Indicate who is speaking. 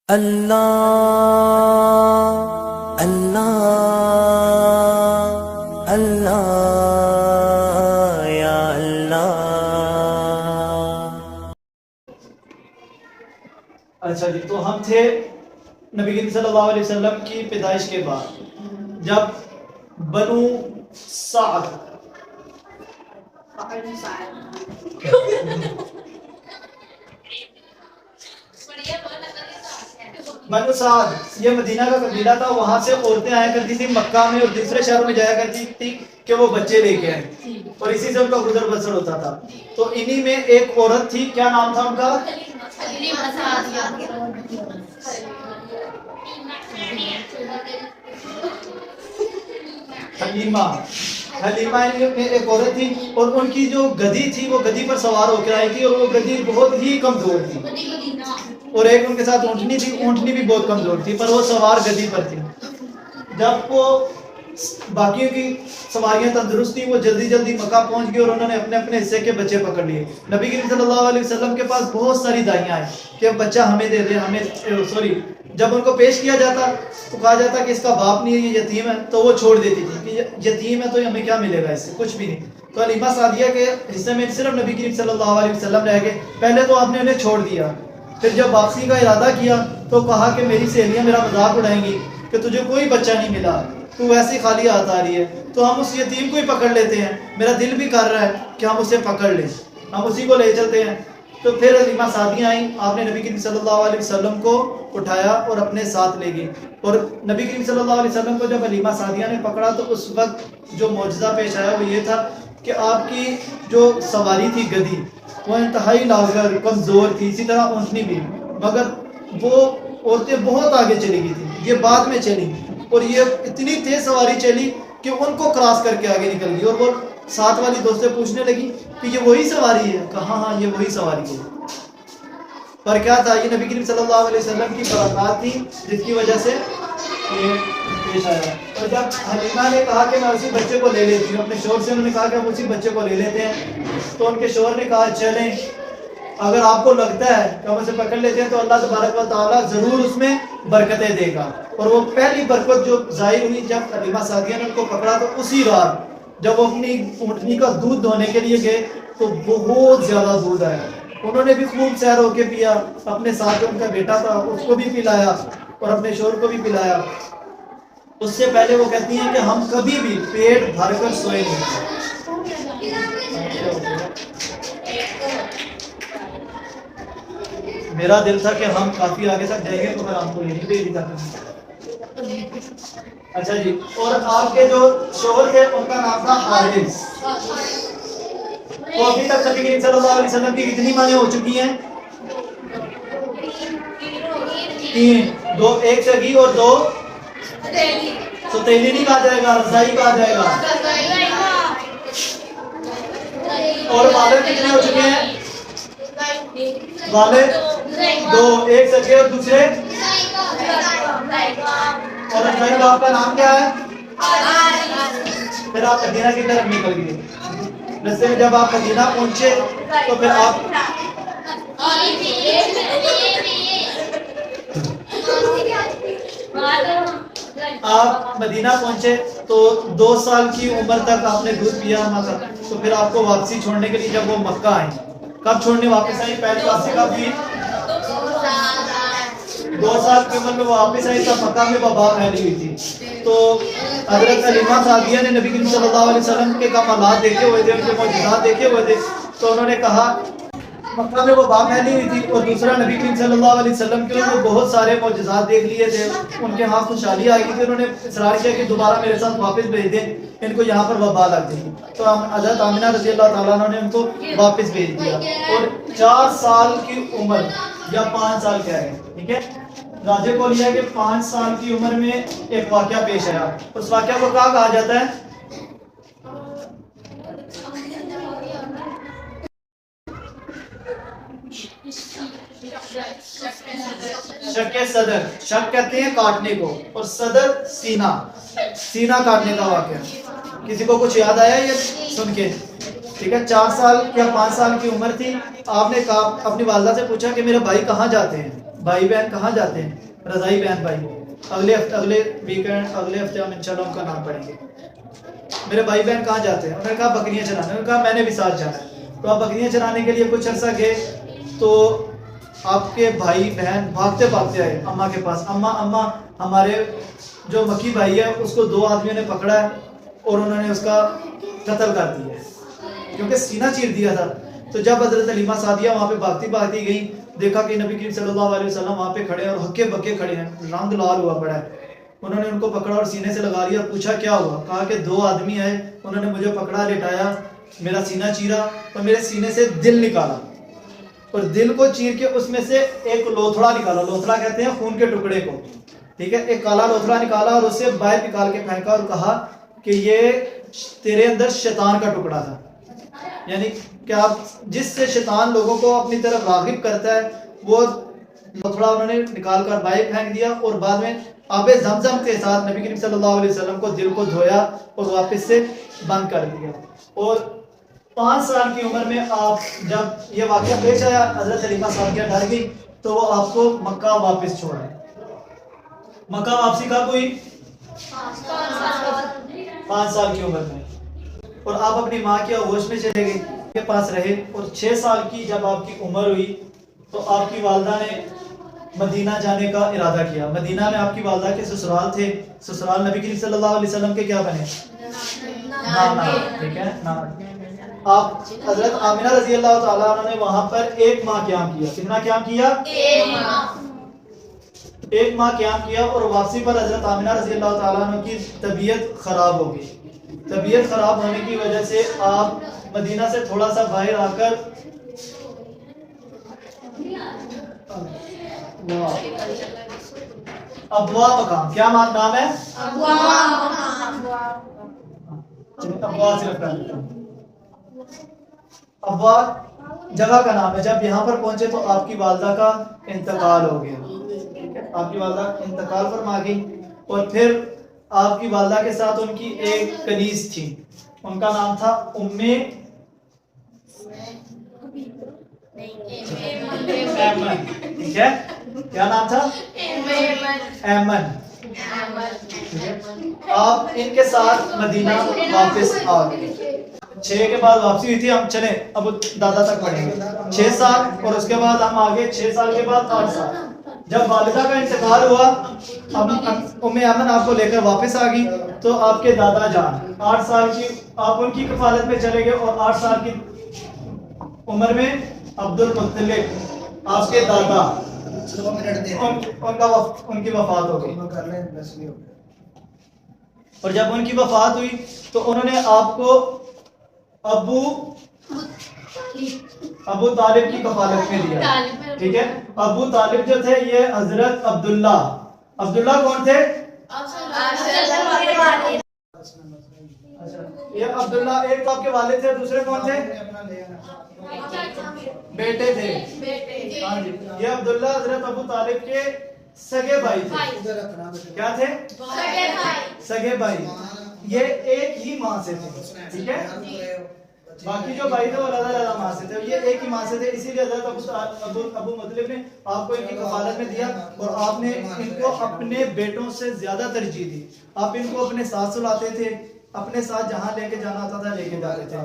Speaker 1: اللہ اللہ اللہ یا اللہ۔
Speaker 2: اچھا جی، تو ہم تھے نبی کریم صلی اللہ علیہ وسلم کی پیدائش کے بعد، جب بنو سعد بنو سعد یہ مدینہ کا قبیلہ تھا، وہاں سے عورتیں آیا کرتی تھی مکہ میں اور دوسرے شہروں میں جایا کرتی تھی کہ وہ بچے لے کے آئیں، اور اسی سے ان کا گزر بسر ہوتا تھا۔ تو انہی میں ایک عورت تھی، کیا نام تھا ان کا؟ حلیمہ۔ حلیمہ میں ایک عورت تھی، اور ان کی جو گدھی تھی وہ گدھی پر سوار ہو کے آئی تھی، اور وہ گدھی بہت ہی کمزور تھی، اور ایک ان کے ساتھ اونٹنی تھی، اونٹنی بھی بہت کمزور تھی، پر وہ سوار گدھی پر تھی۔ جب وہ باقیوں کی سواریاں تندرست تھی، وہ جلدی جلدی مکہ پہنچ گئی، اور انہوں نے اپنے اپنے حصے کے بچے پکڑ لیے۔ نبی کریم صلی اللہ علیہ وسلم کے پاس بہت ساری دائیاں آئیں کہ بچہ ہمیں دے دیں، ہمیں سوری جب ان کو پیش کیا جاتا تو کہا جاتا کہ اس کا باپ نہیں ہے، یہ یتیم ہے، تو وہ چھوڑ دیتی تھی کہ یتیم ہے تو ہمیں کیا ملے گا، اس سے کچھ بھی نہیں۔ تو حلیمہ سعدیہ کے حصے میں صرف نبی کریم صلی اللہ علیہ وسلم رہ گئے۔ پہلے تو آپ نے انہیں چھوڑ دیا، پھر جب واپسی کا ارادہ کیا تو کہا کہ میری سہیلیاں میرا مذاق اڑائیں گی کہ تجھے کوئی بچہ نہیں ملا، تو ویسے خالی ہاتھ آ رہی ہے، تو ہم اس یتیم کو ہی پکڑ لیتے ہیں، میرا دل بھی کر رہا ہے کہ ہم اسے پکڑ لیں، ہم اسی کو لے چلتے ہیں۔ تو پھر حلیمہ سعدیہ آئیں، آپ نے نبی کریم صلی اللہ علیہ وسلم کو اٹھایا اور اپنے ساتھ لے گئی، اور نبی کریم صلی اللہ علیہ وسلم کو جب حلیمہ سعدیہ نے پکڑا تو اس وقت جو معجزہ پیش آیا وہ یہ تھا کہ آپ کی جو سواری تھی گدھی وہ انتہائی لاغر کمزور تھی، اسی طرح اونٹنی بھی، مگر وہ عورتیں بہت آگے چلی گئی تھیں، یہ بعد میں چلی، اور یہ اتنی تیز سواری چلی کہ ان کو کراس کر کے آگے نکل گئی، اور وہ ساتھ والی دوستیں پوچھنے لگی کہ یہ وہی سواری ہے؟ کہا ہاں یہ وہی سواری ہے۔ پر کیا تھا؟ یہ نبی کریم صلی اللہ علیہ وسلم کی برکات تھی جس کی وجہ سے یہ پیش آیا۔ اور جب حلیمہ نے کہا کہ میں اسی بچے کو لے لیتی ہوں، اپنے شوہر سے انہوں نے کہا کہ ہم اسی بچے کو لے لیتے ہیں، تو ان کے شوہر نے کہا چلیں، اگر آپ کو لگتا ہے کہ ہم اسے پکڑ لیتے ہیں تو اللہ تبارک و تعالیٰ ضرور اس میں برکتیں دے گا۔ اور وہ پہلی برکت جو ظاہر ہوئی جب حلیمہ سعدیہ نے ان کو پکڑا تو اسی رات جب وہ اپنی اونٹنی کا دودھ دھونے کے لیے گئے تو بہت زیادہ دودھ آیا، انہوں نے بھی خوب سیر ہو کے پیا، اپنے ساتھ جو ان کا بیٹا تھا اس کو بھی پلایا اور اپنے شوہر کو بھی پلایا۔ اس سے پہلے وہ کہتی ہیں کہ ہم کبھی بھی پیٹ بھر کر سوئے نہیں۔ میرا دل تھا کہ ہم کافی آگے تک جائیں گے تو میں آپ کو یہی بھیج دیتا تھا۔ اچھا جی، اور آپ کے جو شوہر تھے ان کا نام تھا حارث۔ تو ابھی تک نبی کریم صلی اللہ علیہ وسلم کی کتنی مانیں ہو چکی ہیں؟ 3، 2 ایک سگی اور 2 ستیلی نہیں کہا جائے گا، رضائی کہا جائے گا۔ اور والد کتنے ہو چکے ہیں؟ والد 2، ایک سگے اور دوسرے، اور رضائی باپ کا نام کیا ہے؟ پھر آپ مدینہ کی طرف نکل گئے۔ رستے میں جب آپ مدینہ پہنچے تو پھر آپ مدینہ پہنچے تو 2 سال کی عمر تک آپ نے دودھ پیا ہوا تھا، تو پھر آپ کو واپسی چھوڑنے کے لیے جب وہ مکہ آئیں، کب چھوڑنے واپس آئیں؟ پہلی واپسی کب ہوئی؟ 2 سال کی عمر میں وہ واپس آئی، تب مکہ میں وبا پھیلی ہوئی تھی۔ تو حضرت حلیمہ سعدیہ نے نبی کریم صلی اللہ علیہ وسلم کے کمالات دیکھے ہوئے تھے، ان کے معجزات دیکھے ہوئے تھے، تو انہوں نے کہا مکہ میں وبا پھیلی ہوئی تھی، اور دوسرا نبی کریم صلی اللہ علیہ وسلم کے انہوں نے بہت سارے معجزات دیکھ لیے تھے، ان کے ہاں خوشحالی آئی تھی، انہوں نے اصرار کیا کہ دوبارہ میرے ساتھ واپس بھیج دیں، ان کو یہاں پر وبا لگ جائے گی۔ تو حضرت آمنہ رضی اللہ تعالیٰ عنہ نے ان کو واپس بھیج دیا، اور 4 سال کی عمر یا 5 سال کہہ رہے ہیں، ٹھیک ہے، راجے کو لیا کہ 5 سال کی عمر میں ایک واقعہ پیش آیا، اس واقعہ کو کیا کہا جاتا ہے؟ شق صدر، شق کہتے ہیں کاٹنے کو، اور صدر سینہ، سینہ کاٹنے کا واقعہ۔ کسی کو کچھ یاد آیا یہ سن کے؟ ٹھیک ہے، 4 سال یا 5 سال کی عمر تھی، آپ نے اپنی والدہ سے پوچھا کہ میرے بھائی کہاں جاتے ہیں؟ بھائی بہن کہاں جاتے ہیں؟ رضائی بہن بھائی اگلے ویکینڈ اگلے ہفتے ہم انشاءاللہ ان کا نام پڑھیں گے. میرے بھائی بہن کہاں جاتے ہیں؟ انہوں نے کہا بکریاں چرانے. انہوں نے کہا میں نے بھی ساتھ جانا ہے. تو آپ بکریاں چرانے کے لیے کچھ عرصہ گئے تو آپ کے بھائی بہن بھاگتے بھاگتے آئے اماں کے پاس. اماں ہمارے جو مکی بھائی ہے اس کو 2 آدمیوں نے پکڑا ہے اور انہوں نے اس کا قتل کر دیا ہے کیونکہ سینہ چیر دیا تھا. تو جب حضرت حلیمہ سعدیہ وہاں پہ بھاگتی گئیں دیکھا کہ نبی کریم صلی اللہ علیہ وسلم وہاں پہ کھڑے ہیں اور ہکے بکے کھڑے ہیں, رنگ لال ہوا پڑا ہے. انہوں نے ان کو پکڑا اور سینے سے لگا لیا. پوچھا کیا ہوا؟ کہا کہ 2 آدمی آئے, انہوں نے مجھے پکڑا, لٹایا, میرا سینہ چیرا اور میرے سینے سے دل نکالا اور دل کو چیر کے اس میں سے ایک لوتھڑا نکالا. لوتھڑا کہتے ہیں خون کے ٹکڑے کو, ٹھیک ہے. ایک کالا لوتھڑا نکالا اور اس سے باہر نکال کے پھینکا اور کہا کہ یہ تیرے اندر شیطان کا ٹکڑا تھا. یعنی کہ آپ جس سے شیطان لوگوں کو اپنی طرف راغب کرتا ہے وہ لوتھڑا انہوں نے نکال کر باہر پھینک دیا اور بعد میں آب زمزم کے ساتھ نبی کریم صلی اللہ علیہ وسلم کو دل کو دھویا اور واپس سے بند کر دیا. اور 5 سال کی عمر میں آپ جب یہ واقعہ پیش آیا حضرت حلیمہ سعدیہ ڈر گئی تو وہ آپ کو مکہ واپس چھوڑا. مکہ واپسی کب ہوئی؟ 5 سال کی عمر میں. اور آپ اپنی ماں کے آغوش میں چلے گئے, کے پاس رہے. اور 6 سال کی جب آپ کی عمر ہوئی تو آپ کی والدہ نے مدینہ جانے کا ارادہ کیا. مدینہ میں آپ کی والدہ کے سسرال تھے. سسرال نبی کریم صلی اللہ علیہ وسلم کے کیا بنے؟ نانا, ٹھیک ہے, نانا. آپ حضرت آمنہ رضی اللہ تعالیٰ عنہ نے وہاں پر 1 ماہ قیام کیا. کتنا قیام کیا؟ 1 ماہ قیام کیا. اور واپسی پر حضرت آمنہ رضی اللہ تعالیٰ عنہ کی طبیعت خراب ہو گئی. طبیعت خراب ہونے کی وجہ سے آپ مدینہ سے تھوڑا سا باہر آ کر ابوا مقام, کیا نام ہے؟ ابوا صرف کر لیتا ہوں. ابوا جگہ کا نام ہے. جب یہاں پر پہنچے تو آپ کی والدہ کا انتقال ہو گیا. آپ کی والدہ انتقال فرما گئی. اور پھر آپ کی والدہ کے ساتھ ان کی ایک کنیز تھی, ان کا نام تھا ایمن, ٹھیک ہے. کیا نام تھا؟ ایمن. آپ ان کے ساتھ مدینہ واپس آ گئے. 6 کے بعد واپسی ہوئی تھی. ہم چلیں اب دادا تک پڑھیں گے. 6 سال اور اس کے بعد ہم آگے 6 سال کے بعد 8 سال. جب والدہ کا انتقال ہوا ایمن آپ کو لے کر واپس آ گئی تو آپ کے دادا جان 8 سال کی آپ ان کی کفالت میں چلے گئے. اور 8 سال کی عمر میں عبد المطلب آپ کے دادا ان کی وفات ہو گئی. اور جب ان کی وفات ہوئی تو انہوں نے آپ کو ابو طالب کی کفالت میں دیا, ٹھیک ہے. ابو طالب جو تھے یہ حضرت عبداللہ کون تھے؟ یہ عبداللہ ایک تو آپ کے والد تھے, دوسرے کون تھے؟ بیٹے تھے. ہاں جی, یہ عبداللہ حضرت ابو طالب کے سگے بھائی تھے. کیا تھے؟ سگے بھائی. یہ ایک ہی ماں سے تھے, ٹھیک ہے. باقی جو بھائی تھے وہ علیحدہ ماں سے تھے, یہ ایک ہی ماں سے تھے. اسی لیے حضرت ابو مطلب نے آپ کو ان کی کفالت میں دیا اور آپ نے ان کو اپنے بیٹوں سے زیادہ ترجیح دی. آپ ان کو اپنے ساتھ سلاتے تھے, اپنے ساتھ جہاں لے کے جانا ہوتا تھا لے کے جاتے تھے.